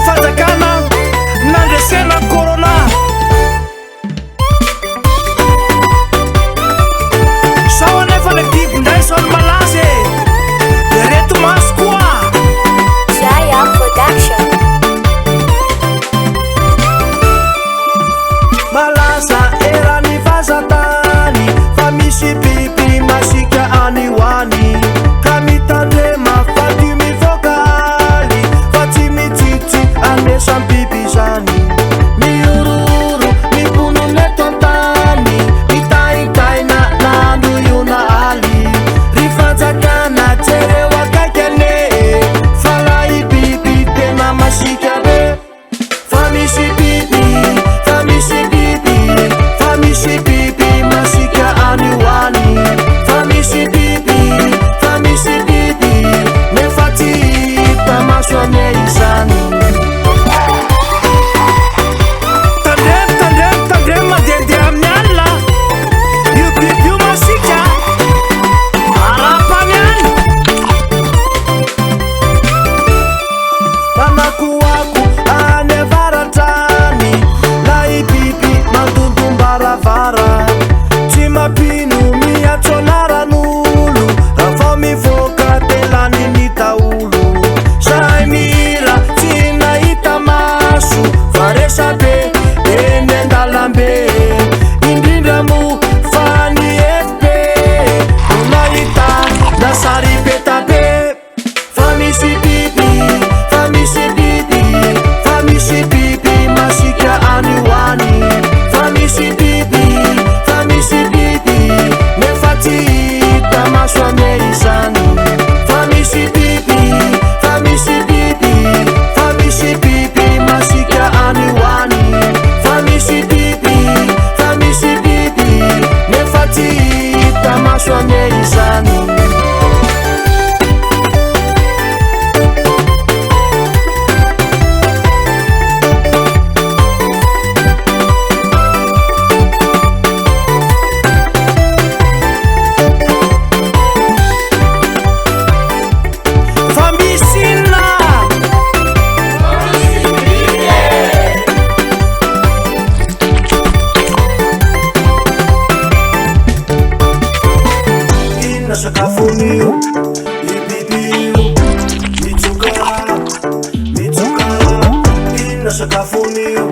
fanjakana nandresena corona. Sao anefa le dibondray sony malaza e, de reto maso koa. Jaya Production. Malaza erany vazatany fa misy biby masika any hoany, ka mitandrema fa ty mivokaly fa tsy mitsitsy anesan biby zany. Miororo miponony eto antany, mitaitaina nandro io na aly, ry fanjakana jereo akaiky ane fa lahy biby tena masika be. Fa misy biby, fa misy biby, fa misy biby masika any hoany, fa misy biby, fa misy biby nefa tsy hita maso ane izany. Tandremo mandehandeha amin'ny alina, io biby io masika arapany any. Manakoako any avaratrany, lahy biby mandondombaravara, tsy mampino miatsonaran'olo raha vao mivoaka telany ny taolo. Zahay mira tsy nahita maso fa resabe eny an-dalambe, indrindra mo fa ny FB no nahita na sary petabe. Fa misy biby, fa misy biby, fa misy biby masika any hoany, fa misy biby, fa misy biby nefa tsy hita maso ane izany. Fa misy biby, fa misy biby, fa misy biby masika any hoany, fa misy biby, fa misy biby nefa tsy hita maso ane izany. Famicina inona sakafon'io, io biby io mitsoka, mitsoka. Inona sakafon'io.